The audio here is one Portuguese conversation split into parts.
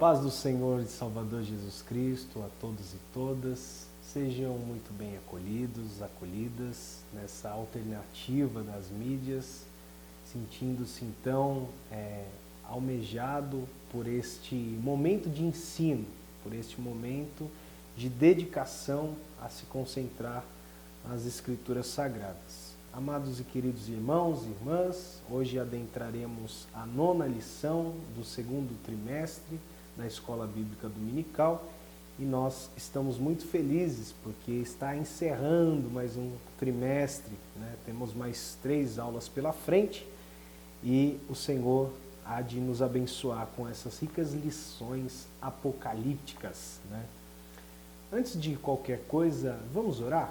paz do Senhor e Salvador Jesus Cristo a todos e todas. Sejam muito bem acolhidos, acolhidas nessa alternativa das mídias, sentindo-se então almejado por este momento de ensino, por este momento de dedicação a se concentrar nas Escrituras Sagradas. Amados e queridos irmãos e irmãs, hoje adentraremos a 9ª lição do 2º trimestre da Escola Bíblica Dominical e nós estamos muito felizes porque está encerrando mais um trimestre, né? Temos mais 3 aulas pela frente e o Senhor há de nos abençoar com essas ricas lições apocalípticas, né? Antes de qualquer coisa, vamos orar?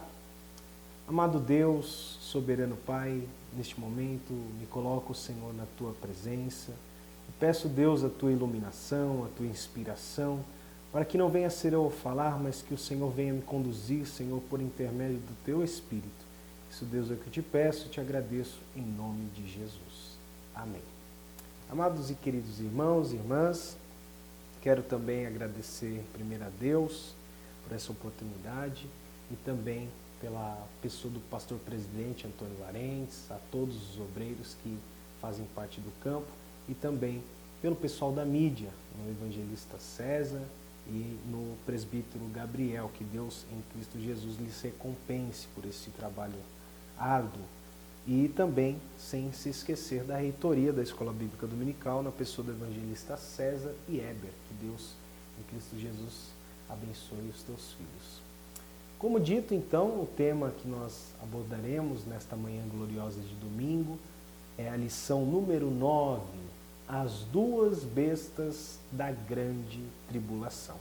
Amado Deus, soberano Pai, neste momento me coloco, Senhor, na Tua presença. Eu peço, Deus, a Tua iluminação, a Tua inspiração, para que não venha ser eu a falar, mas que o Senhor venha me conduzir, Senhor, por intermédio do Teu Espírito. Isso, Deus, é o que eu te peço e te agradeço em nome de Jesus. Amém. Amados e queridos irmãos e irmãs, quero também agradecer primeiro a Deus por essa oportunidade e também pela pessoa do pastor presidente Antônio Larentes, a todos os obreiros que fazem parte do campo e também pelo pessoal da mídia, no evangelista César e no presbítero Gabriel, que Deus em Cristo Jesus lhes recompense por esse trabalho árduo. E também, sem se esquecer da reitoria da Escola Bíblica Dominical, na pessoa do evangelista César e Éber, que Deus em Cristo Jesus abençoe os teus filhos. Como dito, então, o tema que nós abordaremos nesta manhã gloriosa de domingo é a lição número 9, as 2 bestas da grande tribulação.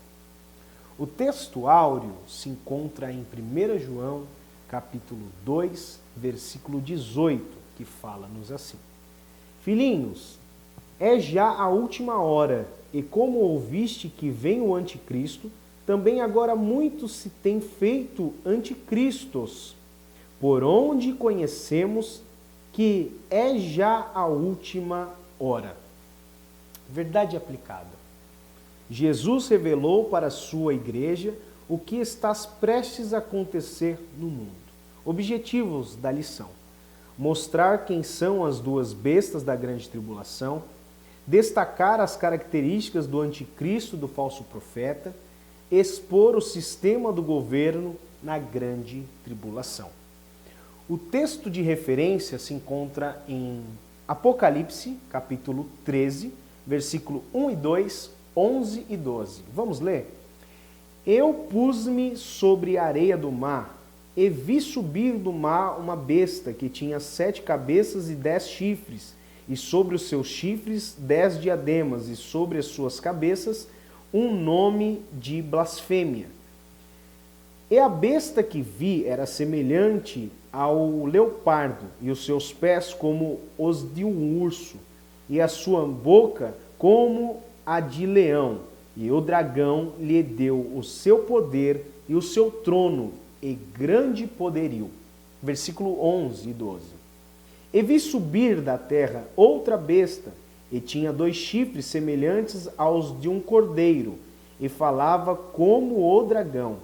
O texto áureo se encontra em 1 João, capítulo 2, versículo 18, que fala-nos assim: Filhinhos, é já a última hora, e como ouviste que vem o anticristo, também agora muitos se têm feito anticristos, por onde conhecemos que é já a última hora. Verdade aplicada. Jesus revelou para a sua igreja o que está prestes a acontecer no mundo. Objetivos da lição: mostrar quem são as 2 bestas da grande tribulação, destacar as características do anticristo, do falso profeta, expor o sistema do governo na grande tribulação. O texto de referência se encontra em Apocalipse, capítulo 13, versículo 1 e 2, 11 e 12. Vamos ler? Eu pus-me sobre a areia do mar e vi subir do mar uma besta que tinha 7 cabeças e 10 chifres, e sobre os seus chifres 10 diademas, e sobre as suas cabeças um nome de blasfêmia. E a besta que vi era semelhante ao leopardo, e os seus pés como os de um urso, e a sua boca como a de leão. E o dragão lhe deu o seu poder e o seu trono e grande poderio. Versículo 11 e 12. E vi subir da terra outra besta, e tinha 2 chifres semelhantes aos de um cordeiro, e falava como o dragão.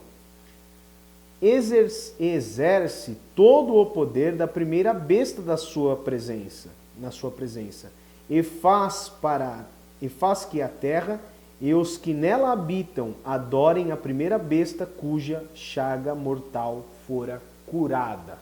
Exerce todo o poder da primeira besta na sua presença, e faz que a terra e os que nela habitam adorem a primeira besta cuja chaga mortal fora curada.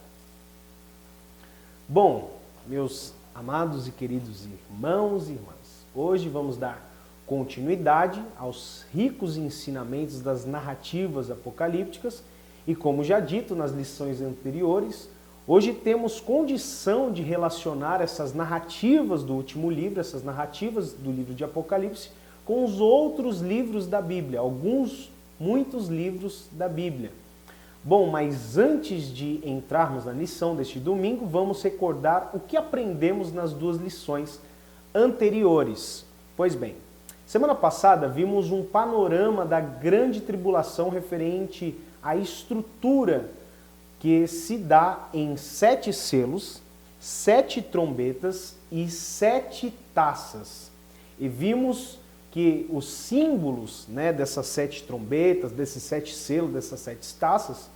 Bom, meus amados e queridos irmãos e irmãs, hoje vamos dar continuidade aos ricos ensinamentos das narrativas apocalípticas e, como já dito nas lições anteriores, hoje temos condição de relacionar essas narrativas do último livro, essas narrativas do livro de Apocalipse, com os outros livros da Bíblia, muitos livros da Bíblia. Bom, mas antes de entrarmos na lição deste domingo, vamos recordar o que aprendemos nas 2 lições anteriores. Pois bem, semana passada vimos um panorama da grande tribulação referente à estrutura que se dá em 7 selos, 7 trombetas e 7 taças. E vimos que que os símbolos, né, dessas 7 trombetas, desses 7 selos, dessas 7 taças,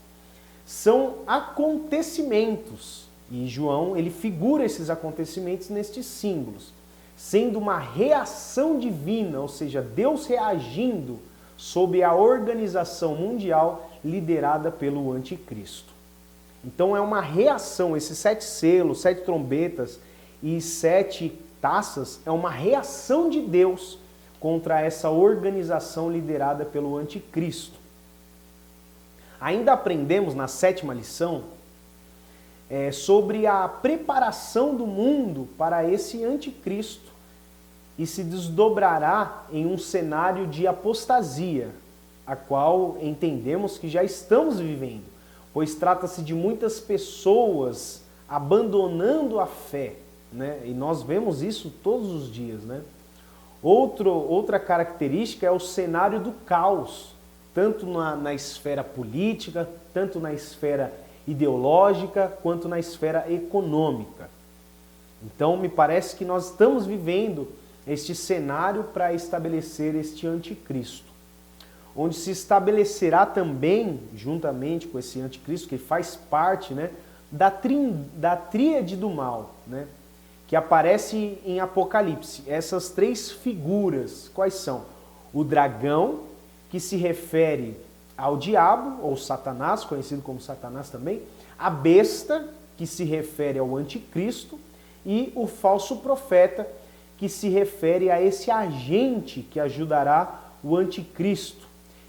são acontecimentos. E João, ele figura esses acontecimentos nestes símbolos, sendo uma reação divina, ou seja, Deus reagindo sob a organização mundial liderada pelo anticristo. Então é uma reação, esses 7 selos, 7 trombetas e 7 taças, é uma reação de Deus contra essa organização liderada pelo anticristo. Ainda aprendemos na 7ª lição sobre a preparação do mundo para esse anticristo e se desdobrará em um cenário de apostasia, a qual entendemos que já estamos vivendo, pois trata-se de muitas pessoas abandonando a fé, né? E nós vemos isso todos os dias, né? Outra característica é o cenário do caos, tanto na esfera política, tanto na esfera ideológica, quanto na esfera econômica. Então, me parece que nós estamos vivendo este cenário para estabelecer este anticristo, onde se estabelecerá também, juntamente com esse anticristo, que faz parte, né, da tríade do mal, né, que aparece em Apocalipse. Essas 3 figuras, quais são? O dragão, que se refere ao diabo, ou Satanás, conhecido como Satanás também, a besta, que se refere ao anticristo, e o falso profeta, que se refere a esse agente que ajudará o anticristo.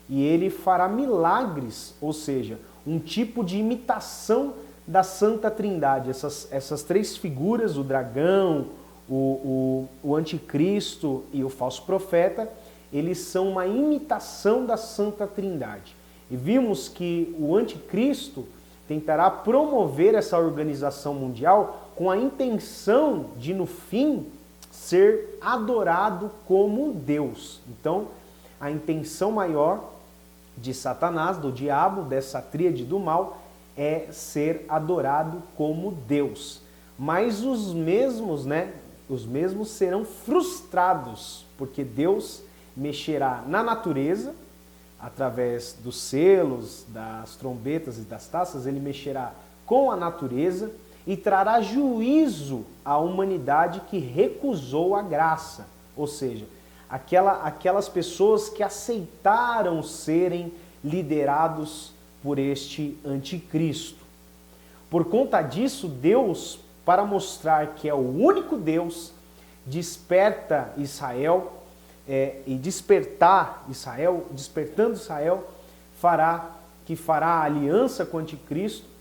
E ele fará milagres, ou seja, um tipo de imitação da Santa Trindade. Essas 3 figuras, o dragão, o anticristo e o falso profeta, eles são uma imitação da Santa Trindade. E vimos que o anticristo tentará promover essa organização mundial com a intenção de, no fim, ser adorado como Deus. Então, a intenção maior de Satanás, do diabo, dessa tríade do mal, é ser adorado como Deus. Mas os mesmos serão frustrados, porque Deus mexerá na natureza, através dos selos, das trombetas e das taças, ele mexerá com a natureza e trará juízo à humanidade que recusou a graça, ou seja, aquelas pessoas que aceitaram serem liderados por este anticristo. Por conta disso, Deus, para mostrar que é o único Deus, desperta Israel e despertando Israel, fará aliança com o anticristo,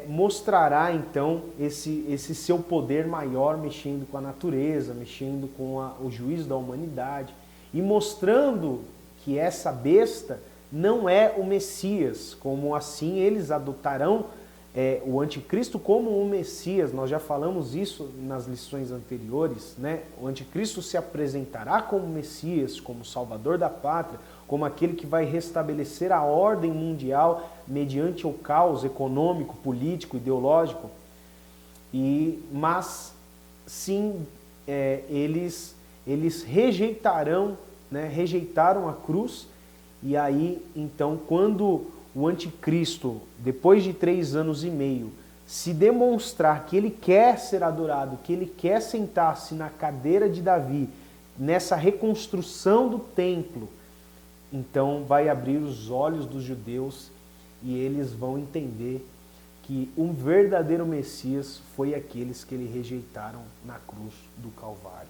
mostrará então esse seu poder maior, mexendo com a natureza, mexendo com o juízo da humanidade e mostrando que essa besta não é o Messias, como assim eles adotarão o anticristo como o Messias. Nós já falamos isso nas lições anteriores, né? O anticristo se apresentará como Messias, como Salvador da pátria, como aquele que vai restabelecer a ordem mundial mediante o caos econômico, político, ideológico. Mas sim, eles rejeitaram a cruz. E aí, então, quando o anticristo, depois de 3 anos e meio, se demonstrar que ele quer ser adorado, que ele quer sentar-se na cadeira de Davi, nessa reconstrução do templo, então vai abrir os olhos dos judeus e eles vão entender que um verdadeiro Messias foi aqueles que ele rejeitaram na cruz do Calvário.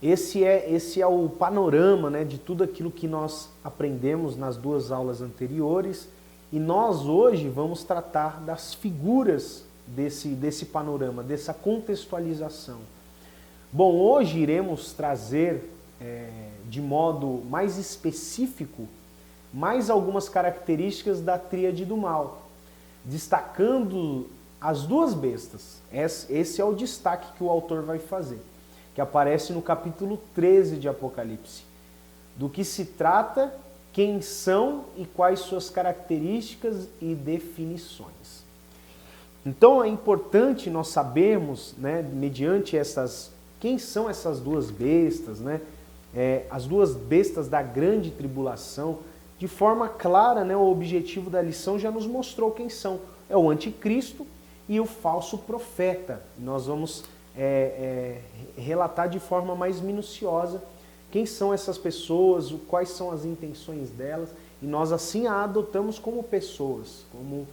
Esse é o panorama, né, de tudo aquilo que nós aprendemos nas 2 aulas anteriores, e nós hoje vamos tratar das figuras desse panorama, dessa contextualização. Bom, hoje iremos trazer de modo mais específico mais algumas características da tríade do mal, destacando as 2 bestas. Esse é o destaque que o autor vai fazer, que aparece no capítulo 13 de Apocalipse. Do que se trata, quem são e quais suas características e definições. Então é importante nós sabermos, né, mediante essas Quem são essas duas bestas, né? As duas bestas da grande tribulação, de forma clara, né, o objetivo da lição já nos mostrou quem são. É o anticristo e o falso profeta. Nós vamos relatar de forma mais minuciosa quem são essas pessoas, quais são as intenções delas, e nós assim a adotamos como pessoas, como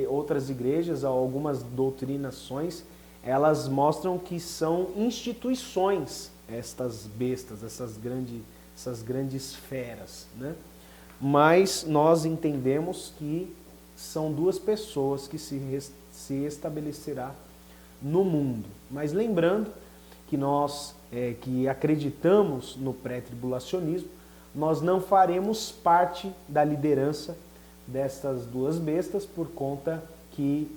outras igrejas, algumas doutrinações, elas mostram que são instituições, estas bestas, essas grandes feras, né? Mas nós entendemos que são duas pessoas que se estabelecerá no mundo. Mas lembrando que nós que acreditamos no pré-tribulacionismo, nós não faremos parte da liderança destas duas bestas por conta que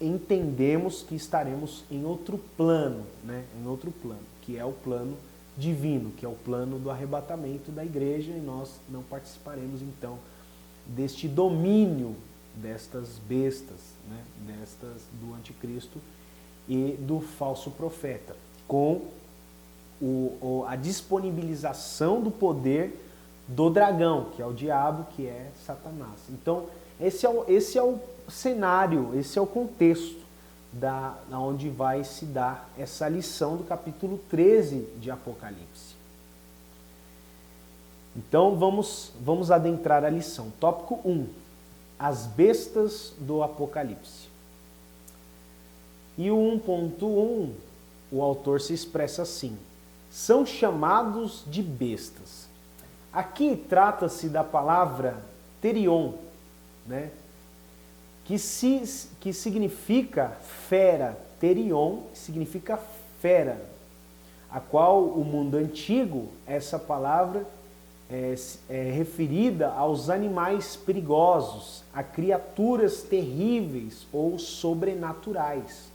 entendemos que estaremos em outro plano, né? Em outro plano, que é o plano divino, que é o plano do arrebatamento da igreja, e nós não participaremos então deste domínio destas bestas, né? Destas do anticristo e do falso profeta, com a disponibilização do poder do dragão, que é o diabo, que é Satanás. Então, esse é o cenário, esse é o contexto da onde vai se dar essa lição do capítulo 13 de Apocalipse. Então, vamos adentrar a lição. Tópico 1. As bestas do Apocalipse. E o 1.1, o autor se expressa assim: são chamados de bestas. Aqui trata-se da palavra terion, né? que significa fera. Terion significa fera, a qual o mundo antigo, essa palavra é referida aos animais perigosos, a criaturas terríveis ou sobrenaturais.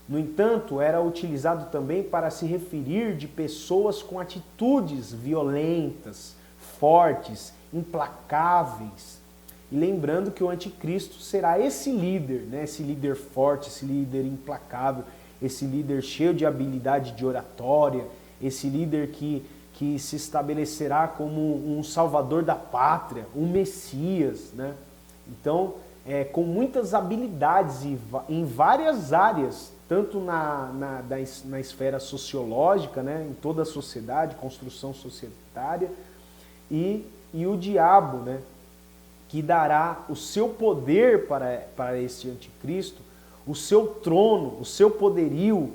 No entanto, era utilizado também para se referir de pessoas com atitudes violentas, fortes, implacáveis. E lembrando que o anticristo será esse líder, né? Esse líder forte, esse líder implacável, esse líder cheio de habilidade de oratória, esse líder que se estabelecerá como um salvador da pátria, um Messias, né? Então, com muitas habilidades em várias áreas, tanto na esfera sociológica, né, em toda a sociedade, construção societária, e o diabo, né, que dará o seu poder para esse anticristo, o seu trono, o seu poderio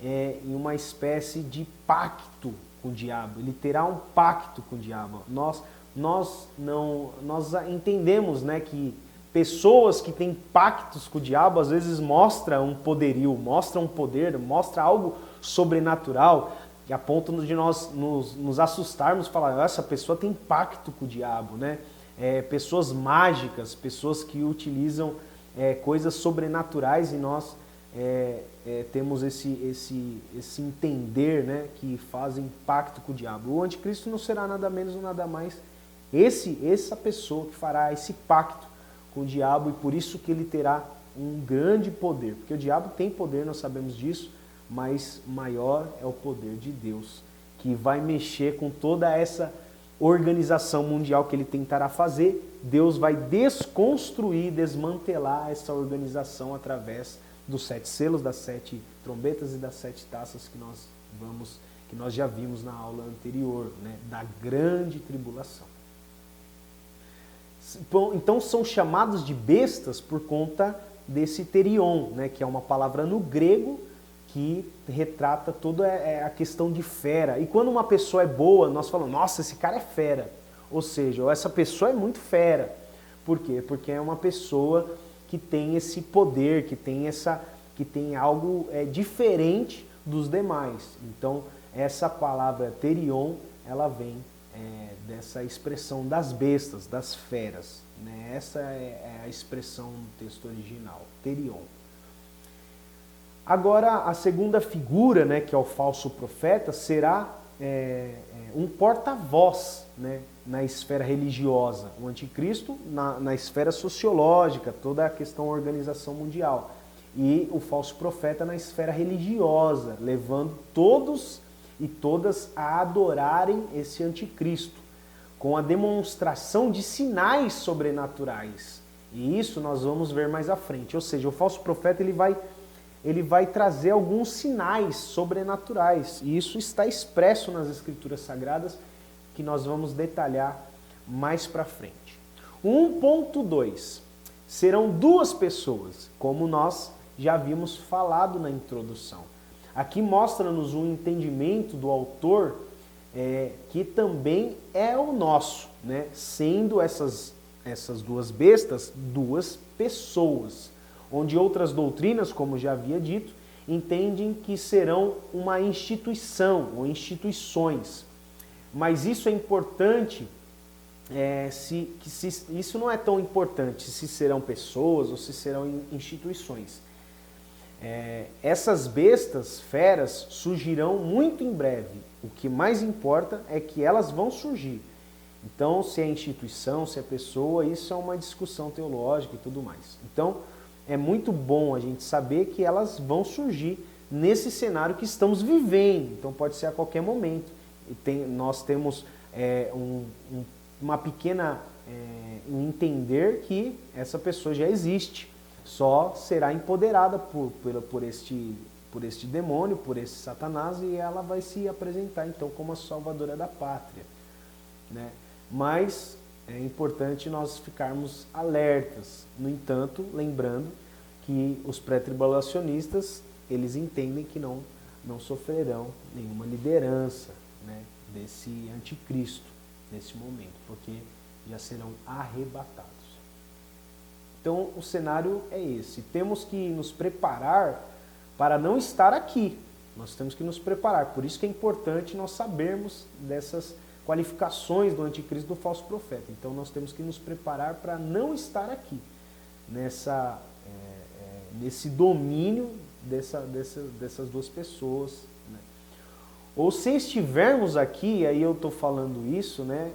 em uma espécie de pacto com o diabo. Ele terá um pacto com o diabo. Nós entendemos, né, que pessoas que têm pactos com o diabo às vezes mostram um poderio, mostram um poder, mostram algo sobrenatural, que a ponto de nós nos assustarmos e falar: essa pessoa tem pacto com o diabo, né? Pessoas mágicas, pessoas que utilizam coisas sobrenaturais, e nós temos esse entender, né, que fazem pacto com o diabo. O anticristo não será nada menos ou nada mais essa pessoa que fará esse pacto com o diabo, e por isso que ele terá um grande poder, porque o diabo tem poder, nós sabemos disso, mas maior é o poder de Deus, que vai mexer com toda essa organização mundial que ele tentará fazer. Deus vai desconstruir, desmantelar essa organização através dos 7 selos, das 7 trombetas e das 7 taças que nós já vimos na aula anterior, né, da grande tribulação. Então são chamados de bestas por conta desse terion, né, que é uma palavra no grego que retrata toda a questão de fera. E quando uma pessoa é boa, nós falamos: nossa, esse cara é fera. Ou seja, essa pessoa é muito fera. Por quê? Porque é uma pessoa que tem esse poder, que tem algo diferente dos demais. Então, essa palavra terion, ela vem dessa expressão das bestas, das feras, né? Essa é a expressão no texto original, terion. Agora, a segunda figura, né, que é o falso profeta, será um porta-voz, né, na esfera religiosa. O anticristo na esfera sociológica, toda a questão da organização mundial. e o falso profeta na esfera religiosa, levando todos e todas a adorarem esse anticristo, com a demonstração de sinais sobrenaturais. E isso nós vamos ver mais à frente. Ou seja, o falso profeta ele vai trazer alguns sinais sobrenaturais. E isso está expresso nas Escrituras Sagradas, que nós vamos detalhar mais para frente. 1.2. Serão duas pessoas, como nós já havíamos falado na introdução. Aqui mostra-nos um entendimento do autor que também é o nosso, né? Sendo essas duas bestas, duas pessoas, onde outras doutrinas, como já havia dito, entendem que serão uma instituição ou instituições. Mas isso é importante, isso não é tão importante se serão pessoas ou se serão instituições. Essas bestas, feras, surgirão muito em breve. O que mais importa é que elas vão surgir. Então, se é instituição, se é pessoa, isso é uma discussão teológica e tudo mais. Então, é muito bom a gente saber que elas vão surgir nesse cenário que estamos vivendo. Então, pode ser a qualquer momento. Nós temos uma pequena entender que essa pessoa já existe. Só será empoderada por este demônio, por esse Satanás, e ela vai se apresentar então como a salvadora da pátria, né? Mas é importante nós ficarmos alertas. No entanto, lembrando que os pré-tribulacionistas, eles entendem que não sofrerão nenhuma liderança, né, desse anticristo nesse momento, porque já serão arrebatados. Então, o cenário é esse. Temos que nos preparar para não estar aqui. Nós temos que nos preparar. Por isso que é importante nós sabermos dessas qualificações do anticristo, do falso profeta. Então, nós temos que nos preparar para não estar aqui, nesse domínio dessas duas pessoas, né? Ou se estivermos aqui, aí eu estou falando isso, né?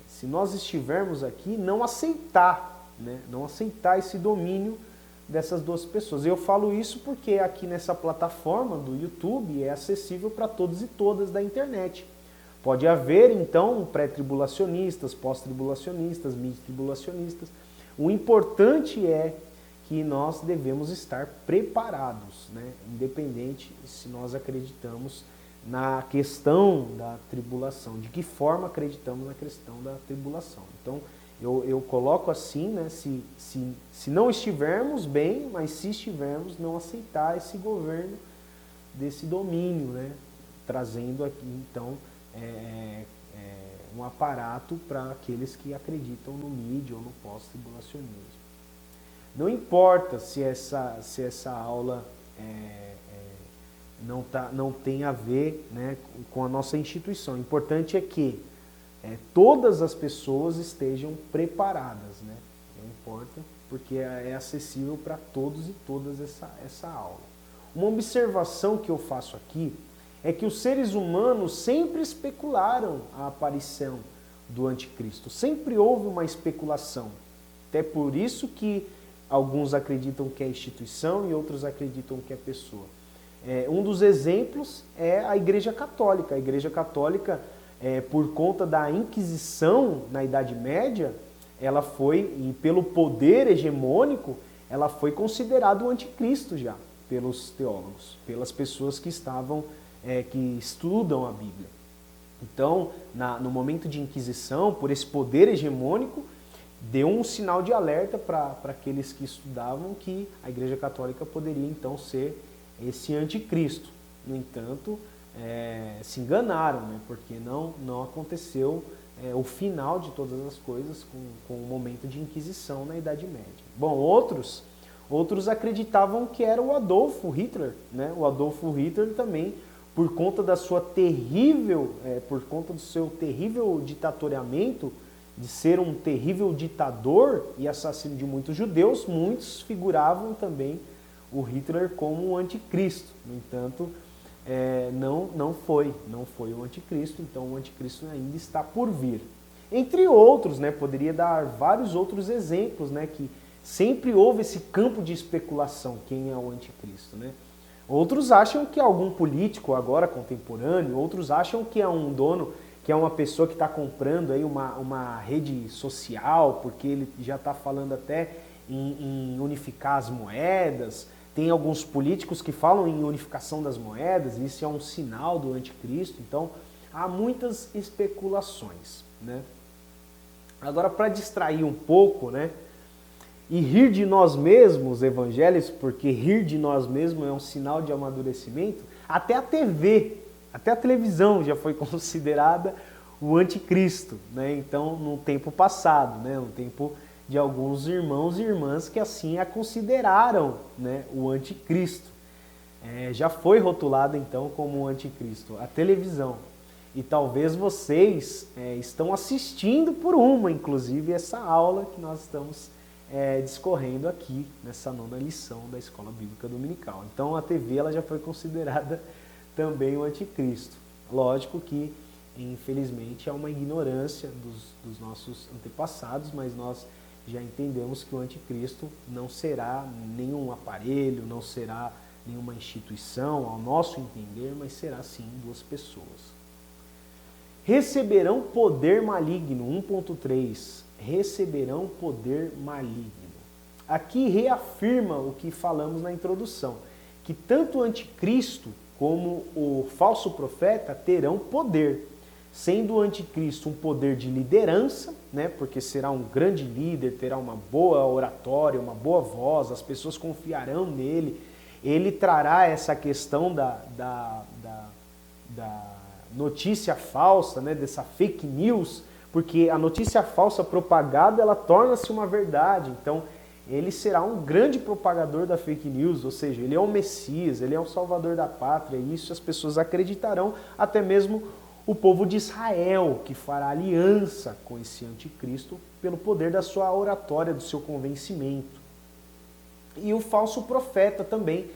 Se nós estivermos aqui, não aceitar, né? Não aceitar esse domínio dessas duas pessoas. Eu falo isso porque aqui nessa plataforma do YouTube é acessível para todos e todas da internet. Pode haver, então, pré-tribulacionistas, pós-tribulacionistas, mid-tribulacionistas. O importante é que nós devemos estar preparados, né? Independente se nós acreditamos na questão da tribulação, de que forma acreditamos na questão da tribulação. Então, eu coloco assim, né? Se não estivermos bem, mas se estivermos, não aceitar esse governo desse domínio, né? Trazendo aqui, então, um aparato para aqueles que acreditam no mid ou no pós-tribulacionismo. Não importa se essa aula não tem a ver, né, com a nossa instituição. O importante é que todas as pessoas estejam preparadas, né? Não importa, porque é acessível para todos e todas essa aula. Uma observação que eu faço aqui é que os seres humanos sempre especularam a aparição do anticristo. Sempre houve uma especulação. Até por isso que alguns acreditam que é instituição e outros acreditam que é pessoa. Um dos exemplos é a Igreja Católica. A Igreja Católica, por conta da Inquisição na Idade Média, ela foi, e pelo poder hegemônico, ela foi considerada o anticristo já, pelos teólogos, pelas pessoas que que estudam a Bíblia. Então, no momento de Inquisição, por esse poder hegemônico, deu um sinal de alerta para aqueles que estudavam que a Igreja Católica poderia então ser esse anticristo. No entanto, se enganaram, né? Porque não aconteceu o final de todas as coisas com o momento de Inquisição na Idade Média. Bom, outros acreditavam que era o Adolfo Hitler, né? O Adolfo Hitler também, por conta do seu terrível ditatoriamento, de ser um terrível ditador e assassino de muitos judeus, muitos figuravam também o Hitler como o anticristo. No entanto, não foi o anticristo, então o anticristo ainda está por vir. Entre outros, né, poderia dar vários outros exemplos, né, Sempre houve esse campo de especulação, quem é o anticristo, né? Outros acham que é algum político agora contemporâneo, outros acham que é um dono, que é uma pessoa que está comprando aí uma rede social, porque ele já está falando até em unificar as moedas. Tem alguns políticos que falam em unificação das moedas, isso é um sinal do anticristo. Então, há muitas especulações, né? Agora, para distrair um pouco, né? E rir de nós mesmos, evangélicos, porque rir de nós mesmos é um sinal de amadurecimento, até a TV, até a televisão já foi considerada o anticristo, né? Então, no tempo passado, né? No tempo de alguns irmãos e irmãs que assim a consideraram, né? O anticristo. Já foi rotulada então como o anticristo, a televisão. E talvez vocês estão assistindo por inclusive, essa aula que nós estamos discorrendo aqui nessa 9ª lição da Escola Bíblica Dominical. Então a TV ela já foi considerada também o anticristo. Lógico que, infelizmente, há uma ignorância dos nossos antepassados, mas nós já entendemos que o anticristo não será nenhum aparelho, não será nenhuma instituição, ao nosso entender, mas será sim 2 pessoas. Receberão poder maligno, 1.3. Receberão poder maligno. Aqui reafirma o que falamos na introdução, que tanto o anticristo como o falso profeta terão poder, sendo o anticristo um poder de liderança, né, porque será um grande líder, terá uma boa oratória, uma boa voz, as pessoas confiarão nele, ele trará essa questão da notícia falsa, né, dessa fake news, porque a notícia falsa propagada, ela torna-se uma verdade. Então, ele será um grande propagador da fake news, ou seja, ele é o Messias, ele é o Salvador da pátria, e isso as pessoas acreditarão, até mesmo o povo de Israel, que fará aliança com esse anticristo pelo poder da sua oratória, do seu convencimento. E o falso profeta também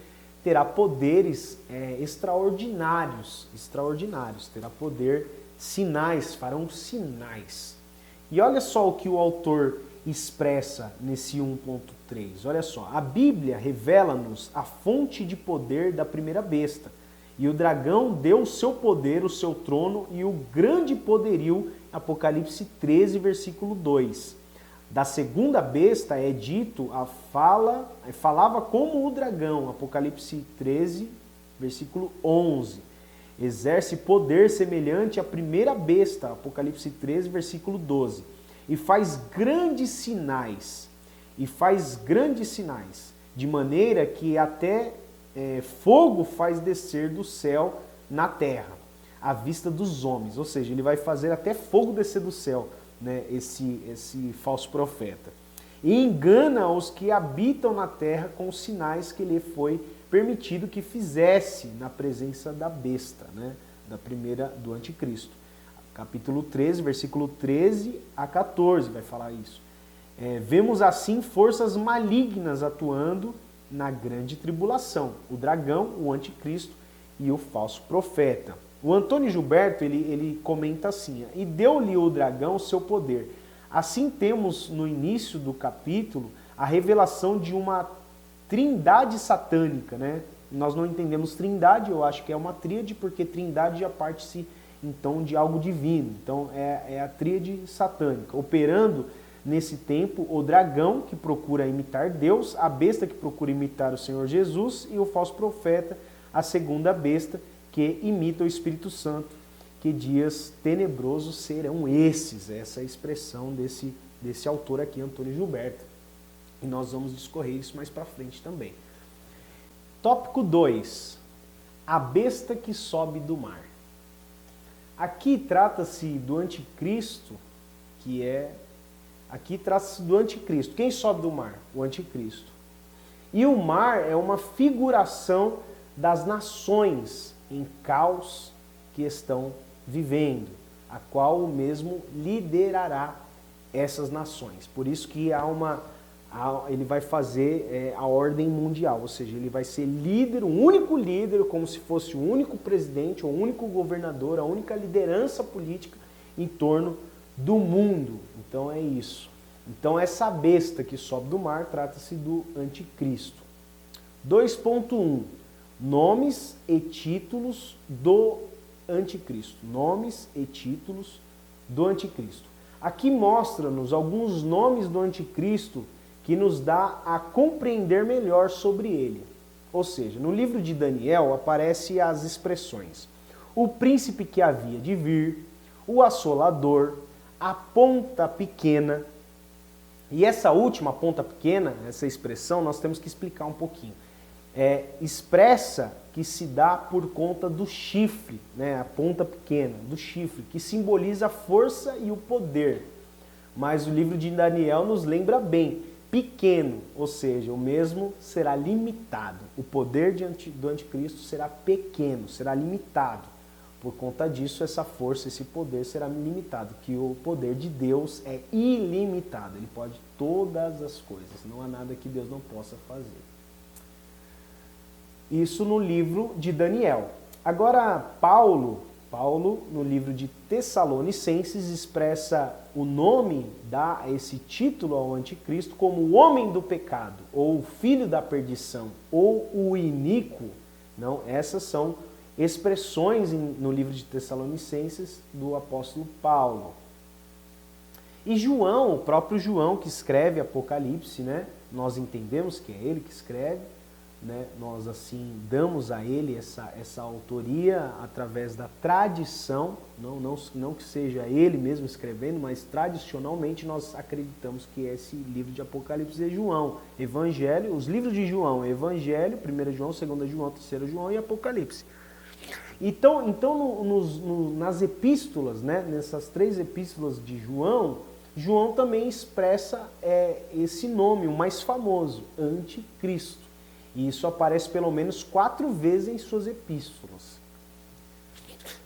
terá poderes extraordinários, terá poder, sinais, farão sinais. E olha só o que o autor expressa nesse 1.3. Olha só, a Bíblia revela-nos a fonte de poder da primeira besta. E o dragão deu o seu poder, o seu trono e o grande poderio, Apocalipse 13, versículo 2. Da segunda besta é dito, falava como o dragão, Apocalipse 13, versículo 11. Exerce poder semelhante à primeira besta, Apocalipse 13, versículo 12. E faz grandes sinais, de maneira que até fogo faz descer do céu na terra, à vista dos homens. Ou seja, ele vai fazer até fogo descer do céu, né, esse falso profeta. E engana os que habitam na terra com os sinais que lhe foi permitido que fizesse na presença da besta, né, do anticristo. Capítulo 13, versículo 13 a 14 vai falar isso. Vemos assim forças malignas atuando na grande tribulação, o dragão, o anticristo e o falso profeta. O Antônio Gilberto, ele comenta assim, e deu-lhe o dragão o seu poder. Assim temos no início do capítulo a revelação de uma trindade satânica, né? Nós não entendemos trindade, eu acho que é uma tríade, porque trindade já parte-se então de algo divino. Então é a tríade satânica, operando nesse tempo o dragão que procura imitar Deus, a besta que procura imitar o Senhor Jesus e o falso profeta, a segunda besta que imita o Espírito Santo. Que dias tenebrosos serão esses, essa é a expressão desse autor aqui, Antônio Gilberto. E nós vamos discorrer isso mais para frente também. Tópico 2. A besta que sobe do mar. Aqui trata-se do anticristo, Quem sobe do mar? O anticristo. E o mar é uma figuração das nações em caos que estão vivendo, a qual o mesmo liderará essas nações. Por isso que ele vai fazer a ordem mundial, ou seja, ele vai ser líder, o único líder, como se fosse o único presidente, o único governador, a única liderança política em torno do mundo. Então é isso. Então essa besta que sobe do mar trata-se do anticristo. 2.1. Nomes e títulos do anticristo. Nomes e títulos do anticristo. Aqui mostra-nos alguns nomes do anticristo que nos dá a compreender melhor sobre ele. Ou seja, no livro de Daniel aparecem as expressões: o príncipe que havia de vir, o assolador, a ponta pequena. E essa última ponta pequena, essa expressão, nós temos que explicar um pouquinho. Expressa que se dá por conta do chifre, né? A ponta pequena, do chifre, que simboliza a força e o poder. Mas o livro de Daniel nos lembra bem, pequeno, ou seja, o mesmo será limitado. O poder do anticristo será pequeno, será limitado. Por conta disso, essa força, esse poder será limitado, que o poder de Deus é ilimitado. Ele pode todas as coisas, não há nada que Deus não possa fazer. Isso no livro de Daniel. Agora, Paulo, no livro de Tessalonicenses, expressa o nome, dá esse título ao anticristo como o homem do pecado, ou o filho da perdição, ou o iníquo. Não, essas são expressões no livro de Tessalonicenses do apóstolo Paulo. E João, o próprio João que escreve Apocalipse, né? Nós entendemos que é ele que escreve, né? Nós assim damos a ele essa autoria através da tradição, não que seja ele mesmo escrevendo, mas tradicionalmente nós acreditamos que esse livro de Apocalipse é João. Evangelho, os livros de João, Evangelho, 1 João, 2 João, 3 João e Apocalipse. Então nas epístolas, né, nessas 3 epístolas de João, João também expressa esse nome, o mais famoso, anticristo. E isso aparece pelo menos 4 vezes em suas epístolas.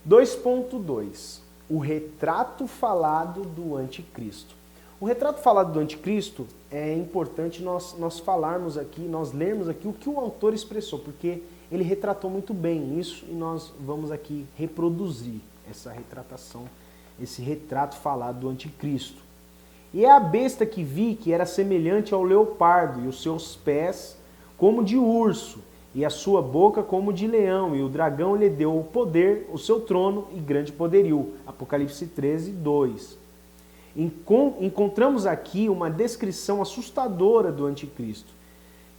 2.2. O retrato falado do anticristo. O retrato falado do anticristo é importante nós falarmos aqui, nós lermos aqui o que o autor expressou, porque ele retratou muito bem isso e nós vamos aqui reproduzir essa retratação, esse retrato falado do anticristo. E é a besta que vi que era semelhante ao leopardo, e os seus pés como de urso, e a sua boca como de leão, e o dragão lhe deu o poder, o seu trono e grande poderio. Apocalipse 13, 2. Encontramos aqui uma descrição assustadora do anticristo,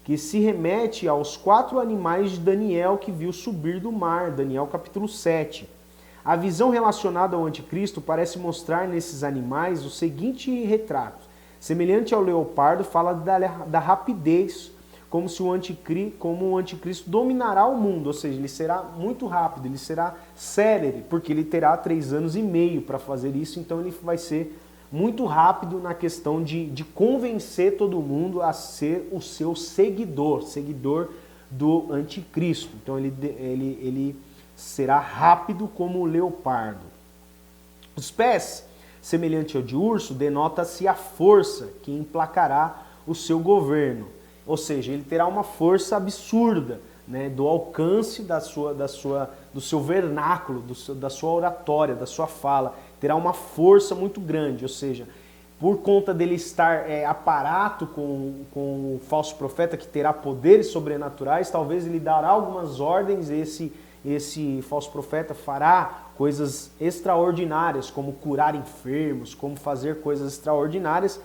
que se remete aos 4 animais de Daniel que viu subir do mar, Daniel capítulo 7. A visão relacionada ao anticristo parece mostrar nesses animais o seguinte retrato. Semelhante ao leopardo, fala da rapidez, como o anticristo dominará o mundo, ou seja, ele será muito rápido, ele será célere, porque ele terá 3 anos e meio para fazer isso, então ele vai ser muito rápido na questão de convencer todo mundo a ser o seu seguidor do anticristo. Então ele será rápido como o leopardo. Os pés, semelhante ao de urso, denota-se a força que emplacará o seu governo. Ou seja, ele terá uma força absurda, né, do alcance do seu vernáculo, da sua oratória, da sua fala. Terá uma força muito grande, ou seja, por conta dele estar aparato com o falso profeta que terá poderes sobrenaturais, talvez ele dará algumas ordens, esse falso profeta fará coisas extraordinárias, como curar enfermos, como fazer coisas extraordinárias,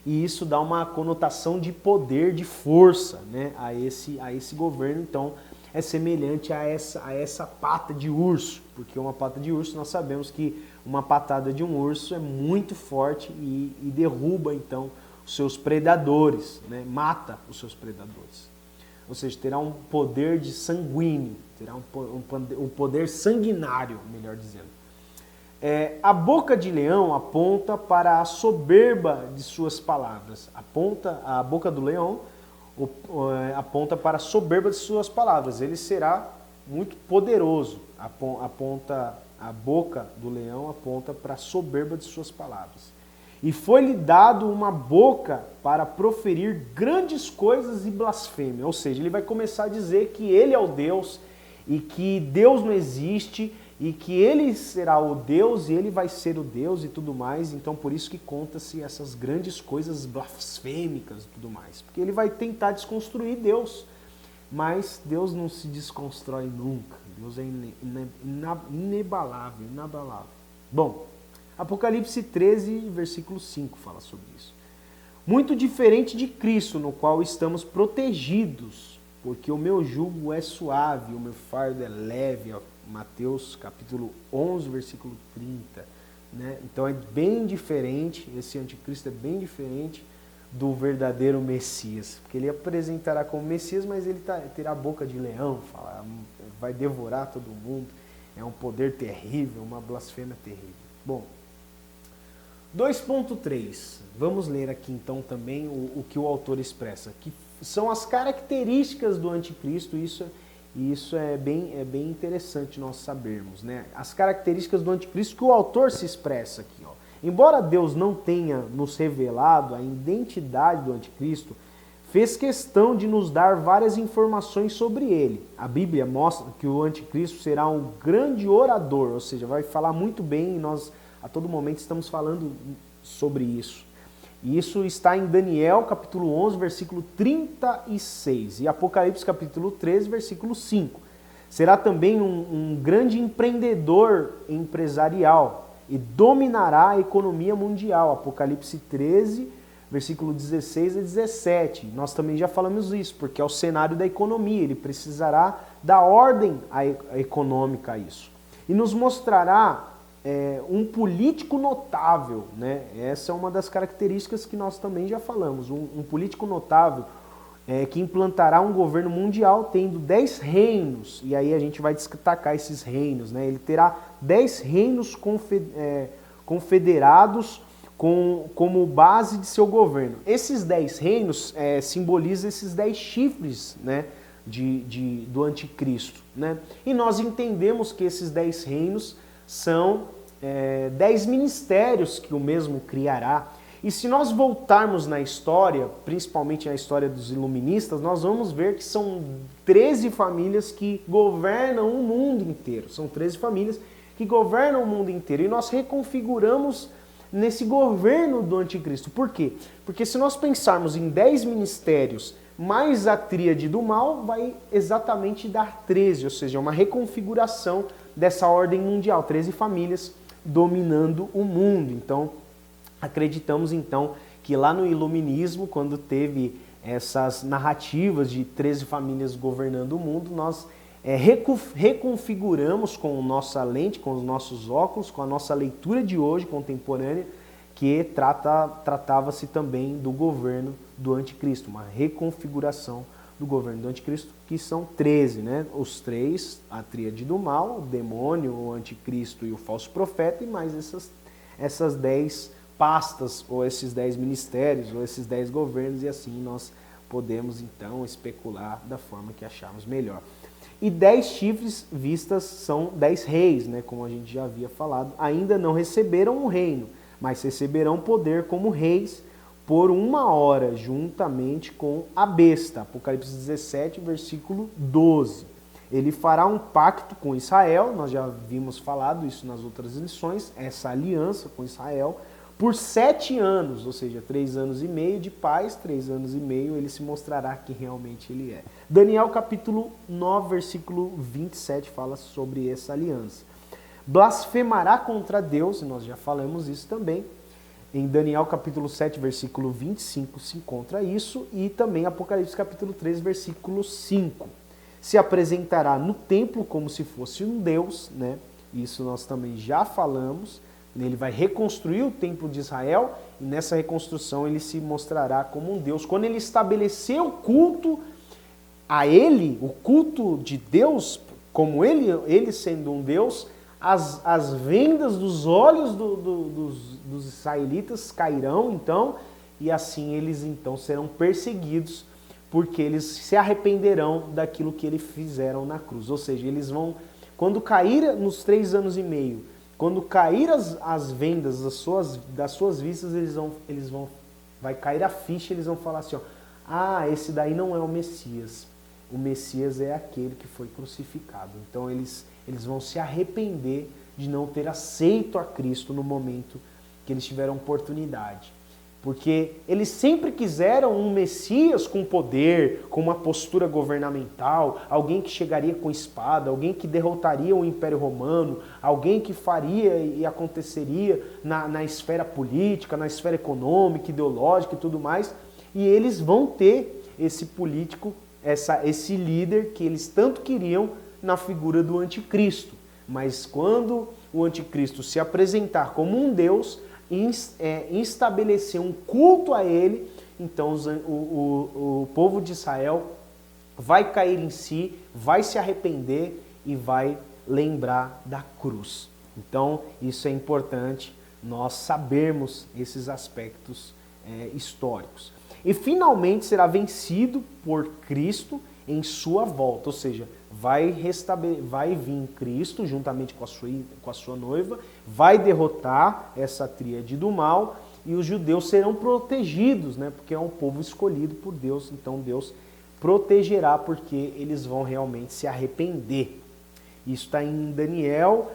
e isso dá uma conotação de poder, de força, né, a esse governo. Então é semelhante a essa pata de urso, porque uma pata de urso, nós sabemos que uma patada de um urso é muito forte e derruba então os seus predadores, né, mata os seus predadores. Ou seja, terá um poder de sanguíneo, terá um poder sanguinário, melhor dizendo. A boca de leão aponta para a soberba de suas palavras. A boca do leão aponta para a soberba de suas palavras. Ele será muito poderoso. A boca do leão aponta para a soberba de suas palavras. E foi-lhe dado uma boca para proferir grandes coisas e blasfêmia. Ou seja, ele vai começar a dizer que ele é o Deus e que Deus não existe e que ele será o Deus e ele vai ser o Deus e tudo mais, então por isso que conta-se essas grandes coisas blasfêmicas e tudo mais, porque ele vai tentar desconstruir Deus, mas Deus não se desconstrói nunca, Deus é inabalável, inabalável. Bom, Apocalipse 13, versículo 5 fala sobre isso. Muito diferente de Cristo, no qual estamos protegidos, porque o meu jugo é suave, o meu fardo é leve, Mateus capítulo 11, versículo 30. Né? Então é bem diferente, esse anticristo é bem diferente do verdadeiro Messias, porque ele apresentará como Messias, mas ele terá a boca de leão, vai devorar todo mundo, é um poder terrível, uma blasfêmia terrível. Bom, 2.3, vamos ler aqui então também o que o autor expressa, que são as características do anticristo, isso é bem interessante nós sabermos, né? As características do anticristo que o autor se expressa aqui, ó. Embora Deus não tenha nos revelado a identidade do anticristo, fez questão de nos dar várias informações sobre ele. A Bíblia mostra que o anticristo será um grande orador, ou seja, vai falar muito bem e nós a todo momento estamos falando sobre isso. E isso está em Daniel capítulo 11, versículo 36 e Apocalipse capítulo 13, versículo 5. Será também um grande empreendedor empresarial e dominará a economia mundial. Apocalipse 13, versículo 16 a 17. Nós também já falamos isso, porque é o cenário da economia, ele precisará dar ordem econômica a isso. E nos mostrará um político notável, né? Essa é uma das características que nós também já falamos. Um político notável que implantará um governo mundial tendo 10 reinos, e aí a gente vai destacar esses reinos, né? Ele terá 10 reinos confederados como base de seu governo. Esses 10 reinos simbolizam esses 10 chifres, né? do anticristo, né? E nós entendemos que esses 10 reinos são 10 ministérios que o mesmo criará. E se nós voltarmos na história, principalmente na história dos iluministas, nós vamos ver que são 13 famílias que governam o mundo inteiro. São 13 famílias que governam o mundo inteiro. E nós reconfiguramos nesse governo do anticristo. Por quê? Porque se nós pensarmos em 10 ministérios mais a tríade do mal, vai exatamente dar 13, ou seja, uma reconfiguração dessa ordem mundial, 13 famílias dominando o mundo. Então, acreditamos então que lá no iluminismo, quando teve essas narrativas de 13 famílias governando o mundo, nós reconfiguramos com a nossa lente, com os nossos óculos, com a nossa leitura de hoje contemporânea, que tratava-se também do governo do anticristo, uma reconfiguração do governo do anticristo, que são 13, né? Os 3, a tríade do mal, o demônio, o anticristo e o falso profeta, e mais essas 10 pastas, ou esses 10 ministérios, ou esses 10 governos, e assim nós podemos então especular da forma que acharmos melhor. E 10 chifres vistas são 10 reis, né? Como a gente já havia falado, ainda não receberam um reino, mas receberão poder como reis por 1 hora, juntamente com a besta. Apocalipse 17, versículo 12. Ele fará um pacto com Israel, nós já havíamos falado isso nas outras lições, essa aliança com Israel, por 7 anos, ou seja, 3 anos e meio de paz, 3 anos e meio ele se mostrará que realmente ele é. Daniel capítulo 9, versículo 27 fala sobre essa aliança. Blasfemará contra Deus, e nós já falamos isso também, em Daniel capítulo 7, versículo 25 se encontra isso, e também Apocalipse capítulo 3, versículo 5. Se apresentará no templo como se fosse um Deus, né? Isso nós também já falamos. Ele vai reconstruir o templo de Israel, e nessa reconstrução ele se mostrará como um Deus. Quando ele estabelecer o culto a ele, o culto de Deus, como ele sendo um Deus, as vendas dos olhos dos israelitas cairão, então, e assim eles então serão perseguidos, porque eles se arrependerão daquilo que eles fizeram na cruz. Ou seja, eles vão, quando cair nos 3 anos e meio, quando cair as vendas das suas vistas, vai cair a ficha, eles vão falar assim, ó, esse daí não é o Messias, o Messias é aquele que foi crucificado. Então eles vão se arrepender de não ter aceito a Cristo no momento que eles tiveram oportunidade. Porque eles sempre quiseram um Messias com poder, com uma postura governamental, alguém que chegaria com espada, alguém que derrotaria o Império Romano, alguém que faria e aconteceria na esfera política, na esfera econômica, ideológica e tudo mais. E eles vão ter esse político, esse líder que eles tanto queriam na figura do anticristo. Mas quando o anticristo se apresentar como um Deus, estabelecer um culto a ele, então o povo de Israel vai cair em si, vai se arrepender e vai lembrar da cruz. Então isso é importante nós sabermos esses aspectos históricos. E finalmente será vencido por Cristo em sua volta, ou seja, vai vir Cristo juntamente com a sua noiva, vai derrotar essa tríade do mal e os judeus serão protegidos, né? Porque é um povo escolhido por Deus, então Deus protegerá porque eles vão realmente se arrepender. Isso está em Daniel,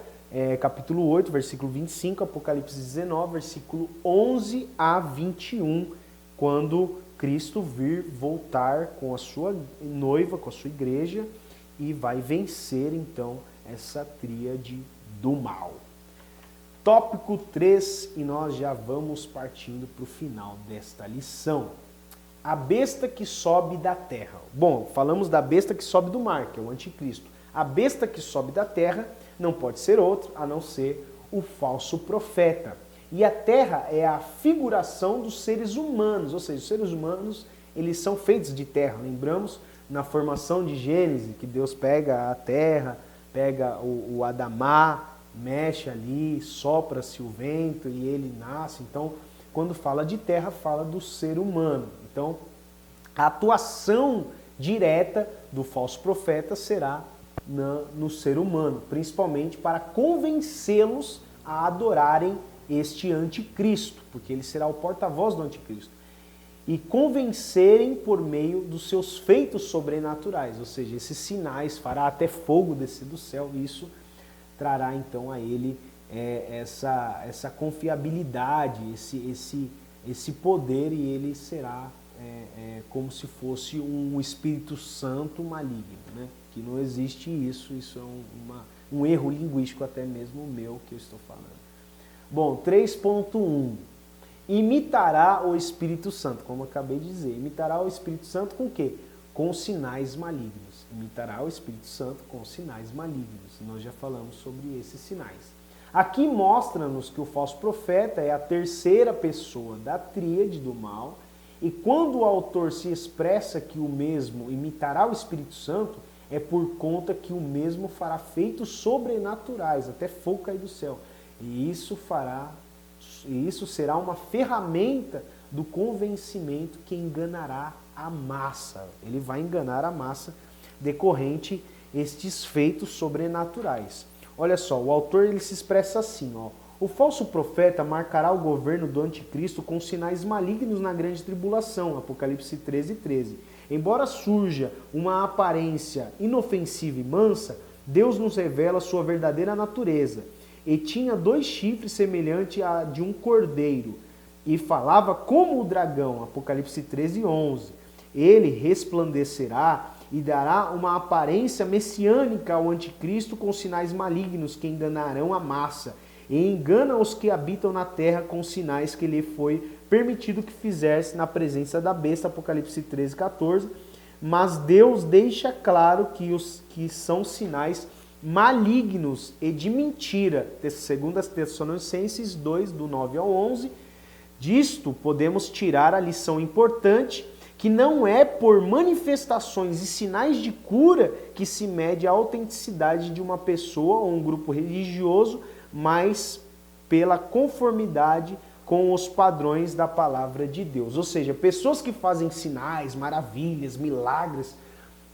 capítulo 8, versículo 25, Apocalipse 19, versículo 11 a 21, quando Cristo vir voltar com a sua noiva, com a sua igreja, e vai vencer então essa tríade do mal. Tópico 3, e nós já vamos partindo para o final desta lição. A besta que sobe da terra. Bom, falamos da besta que sobe do mar, que é o anticristo. A besta que sobe da terra não pode ser outro a não ser o falso profeta. E a terra é a figuração dos seres humanos, ou seja, os seres humanos eles são feitos de terra. Lembramos na formação de Gênesis que Deus pega a terra, pega o Adamá, mexe ali, sopra-se o vento e ele nasce. Então, quando fala de terra, fala do ser humano. Então, a atuação direta do falso profeta será no ser humano, principalmente para convencê-los a adorarem este anticristo, porque ele será o porta-voz do anticristo, e convencerem por meio dos seus feitos sobrenaturais, ou seja, esses sinais, fará até fogo descer do céu, e isso trará então a ele essa confiabilidade, esse poder, e ele será como se fosse um Espírito Santo maligno, né? Que não existe isso é um erro linguístico até mesmo meu que eu estou falando. Bom, 3.1. Imitará o Espírito Santo, como eu acabei de dizer. Imitará o Espírito Santo com o quê? Com sinais malignos. Imitará o Espírito Santo com sinais malignos. Nós já falamos sobre esses sinais. Aqui mostra-nos que o falso profeta é a terceira pessoa da tríade do mal, e quando o autor se expressa que o mesmo imitará o Espírito Santo, é por conta que o mesmo fará feitos sobrenaturais, até fogo cair do céu. E isso será uma ferramenta do convencimento que enganará a massa. Ele vai enganar a massa decorrente estes feitos sobrenaturais. Olha só, o autor ele se expressa assim, ó. O falso profeta marcará o governo do anticristo com sinais malignos na grande tribulação, Apocalipse 13:13. Embora surja uma aparência inofensiva e mansa, Deus nos revela sua verdadeira natureza. E tinha 2 chifres semelhantes a de um cordeiro, e falava como o dragão, Apocalipse 13:11. Ele resplandecerá e dará uma aparência messiânica ao anticristo com sinais malignos que enganarão a massa, e engana os que habitam na terra com sinais que lhe foi permitido que fizesse na presença da besta, Apocalipse 13:14. Mas Deus deixa claro que são sinais malignos e de mentira, segundo as Tessalonicenses 2, do 9 ao 11. Disto podemos tirar a lição importante, que não é por manifestações e sinais de cura que se mede a autenticidade de uma pessoa ou um grupo religioso, mas pela conformidade com os padrões da palavra de Deus. Ou seja, pessoas que fazem sinais, maravilhas, milagres,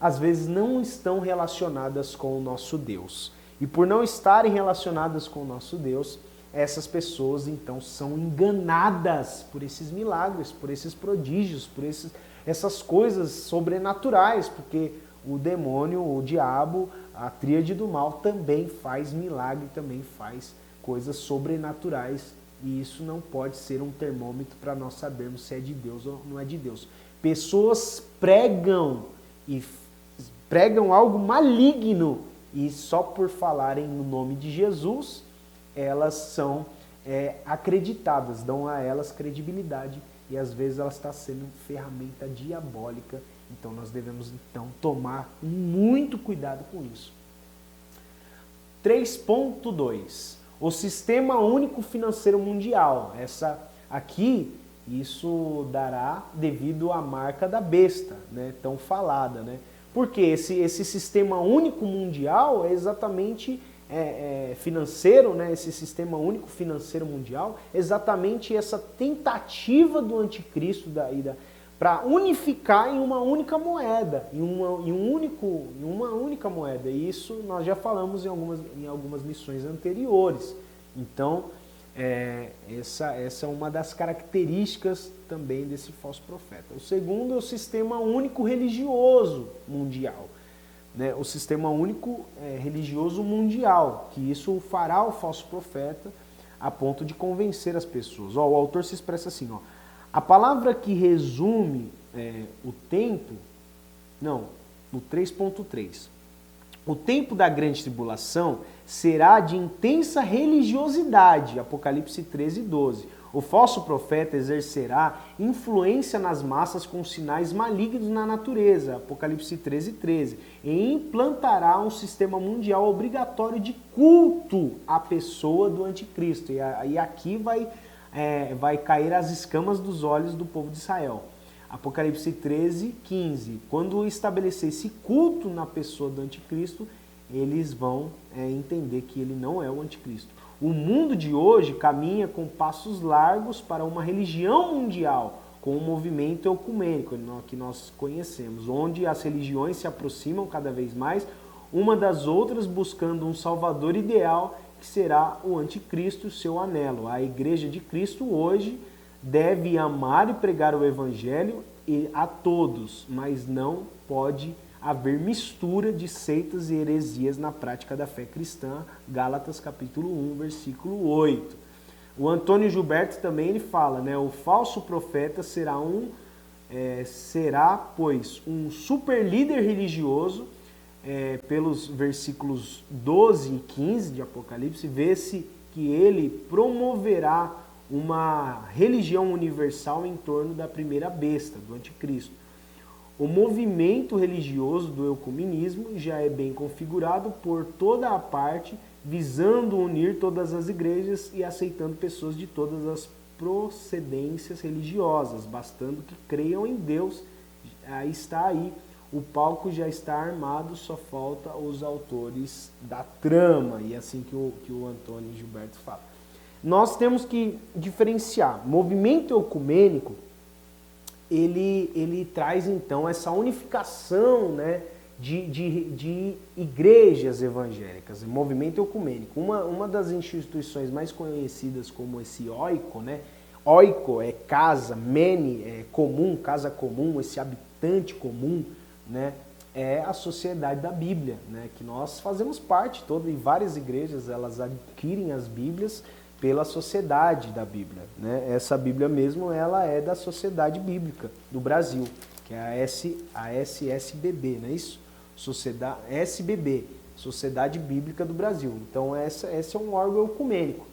às vezes não estão relacionadas com o nosso Deus. E por não estarem relacionadas com o nosso Deus, essas pessoas então são enganadas por esses milagres, por esses prodígios, por essas coisas sobrenaturais, porque o demônio, o diabo, a tríade do mal também faz milagre, também faz coisas sobrenaturais. E isso não pode ser um termômetro para nós sabermos se é de Deus ou não é de Deus. Pessoas pregam algo maligno e só por falarem no nome de Jesus, elas são acreditadas, dão a elas credibilidade e às vezes elas estão sendo ferramenta diabólica. Então nós devemos tomar muito cuidado com isso. 3.2. O Sistema Único Financeiro Mundial. Essa aqui, isso dará devido à marca da besta, né, tão falada, né? Porque esse Sistema Único Mundial é exatamente financeiro, né? Esse Sistema Único Financeiro Mundial, exatamente essa tentativa do anticristo para unificar em uma única moeda, em uma única moeda. E isso nós já falamos em algumas missões anteriores. Então, essa é uma das características também desse falso profeta. O segundo é o Sistema Único Religioso Mundial. Né? O Sistema Único Religioso Mundial, que isso fará o falso profeta a ponto de convencer as pessoas. O autor se expressa assim, a palavra que resume o tempo, no 3.3, o tempo da grande tribulação será de intensa religiosidade, Apocalipse 13:12. O falso profeta exercerá influência nas massas com sinais malignos na natureza, Apocalipse 13:13, e implantará um sistema mundial obrigatório de culto à pessoa do anticristo. E aqui vai cair as escamas dos olhos do povo de Israel. Apocalipse 13:15. Quando estabelecer esse culto na pessoa do anticristo, eles vão entender que ele não é o anticristo. O mundo de hoje caminha com passos largos para uma religião mundial, com um movimento ecumênico, que nós conhecemos, onde as religiões se aproximam cada vez mais uma das outras, buscando um salvador ideal, que será o anticristo, seu anelo. A Igreja de Cristo hoje deve amar e pregar o Evangelho a todos, mas não pode haver mistura de seitas e heresias na prática da fé cristã. Gálatas capítulo 1, versículo 8. O Antônio Gilberto também ele fala, né, o falso profeta será pois, um super líder religioso, pelos versículos 12 e 15 de Apocalipse, vê-se que ele promoverá uma religião universal em torno da primeira besta, do anticristo. O movimento religioso do ecumenismo já é bem configurado por toda a parte, visando unir todas as igrejas e aceitando pessoas de todas as procedências religiosas, bastando que creiam em Deus. Aí está aí, o palco já está armado, só falta os autores da trama, e é assim que o Antônio Gilberto fala. Nós temos que diferenciar. Movimento ecumênico, ele traz então essa unificação, né, de igrejas evangélicas, movimento ecumênico. Uma das instituições mais conhecidas como esse oiko, né? Oiko é casa, mene é comum, casa comum, esse habitante comum, né? É a Sociedade da Bíblia, né? Que nós fazemos parte, e várias igrejas elas adquirem as Bíblias pela Sociedade da Bíblia, né? Essa Bíblia mesmo, ela é da Sociedade Bíblica do Brasil, que é a SSBB, não é isso? SBB, Sociedade Bíblica do Brasil. Então esse é um órgão ecumênico.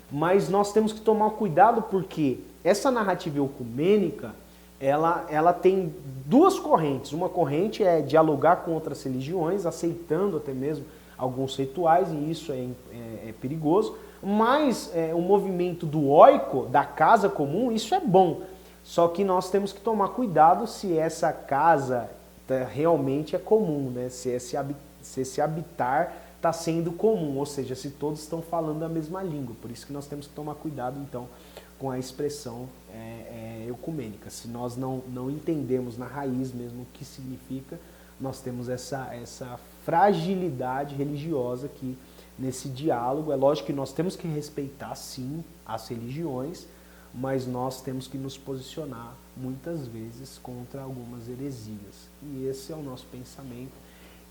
Mas nós temos que tomar cuidado porque essa narrativa ecumênica, ela tem duas correntes. Uma corrente é dialogar com outras religiões, aceitando até mesmo alguns rituais, e isso é perigoso. Mas o movimento do oiko, da casa comum, isso é bom. Só que nós temos que tomar cuidado se essa casa realmente é comum, né? Se esse habitar está sendo comum, ou seja, se todos estão falando a mesma língua. Por isso que nós temos que tomar cuidado, então, com a expressão ecumênica. Se nós não entendemos na raiz mesmo o que significa, nós temos essa fragilidade religiosa que nesse diálogo. É lógico que nós temos que respeitar, sim, as religiões, mas nós temos que nos posicionar muitas vezes contra algumas heresias. E esse é o nosso pensamento.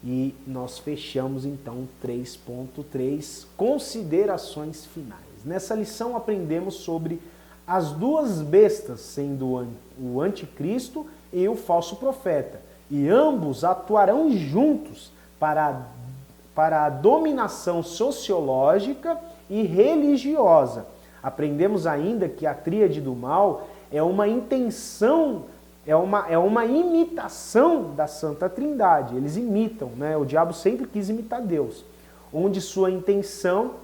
E nós fechamos então 3.3, considerações finais. Nessa lição aprendemos sobre as duas bestas, sendo o anticristo e o falso profeta. E ambos atuarão juntos para a dominação sociológica e religiosa. Aprendemos ainda que a tríade do mal é uma intenção, é uma imitação da Santa Trindade. Eles imitam, né? O diabo sempre quis imitar Deus, onde sua intenção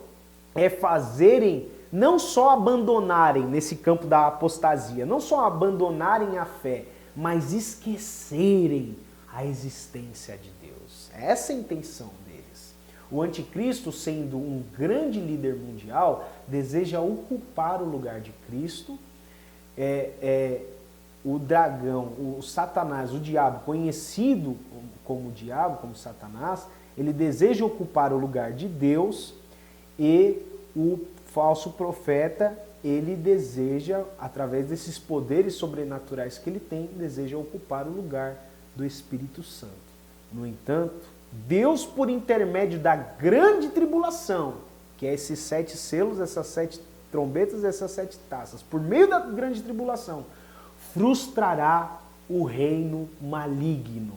é fazerem, não só abandonarem nesse campo da apostasia, não só abandonarem a fé, mas esquecerem a existência de Deus. Essa é a intenção deles. O anticristo, sendo um grande líder mundial, deseja ocupar o lugar de Cristo. O dragão, o Satanás, o diabo, conhecido como diabo, como Satanás, ele deseja ocupar o lugar de Deus, e o falso profeta, ele deseja, através desses poderes sobrenaturais que ele tem, deseja ocupar o lugar do Espírito Santo. No entanto, Deus, por intermédio da grande tribulação, que é esses 7 selos, essas 7 trombetas, essas 7 taças, por meio da grande tribulação, frustrará o reino maligno,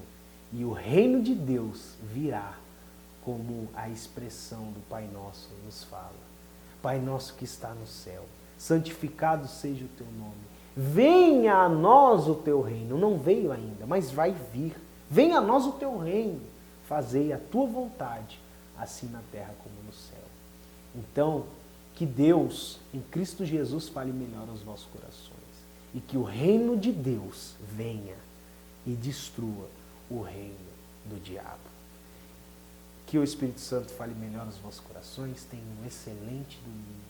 e o reino de Deus virá, como a expressão do Pai Nosso nos fala. Pai nosso que está no céu, santificado seja o teu nome. Venha a nós o teu reino. Não veio ainda, mas vai vir. Venha a nós o teu reino. Fazei a tua vontade, assim na terra como no céu. Então, que Deus, em Cristo Jesus, fale melhor aos vossos corações. E que o reino de Deus venha e destrua o reino do diabo. Que o Espírito Santo fale melhor aos vossos corações. Tenham um excelente domingo.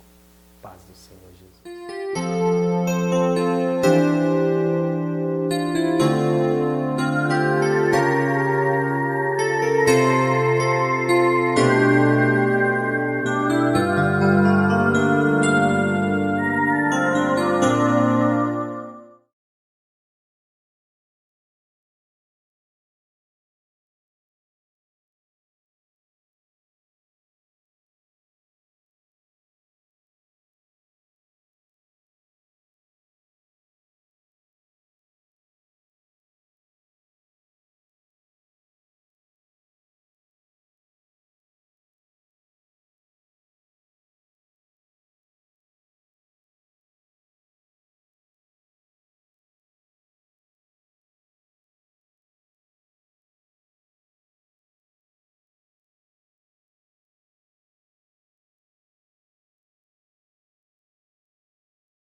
Paz do Senhor Jesus.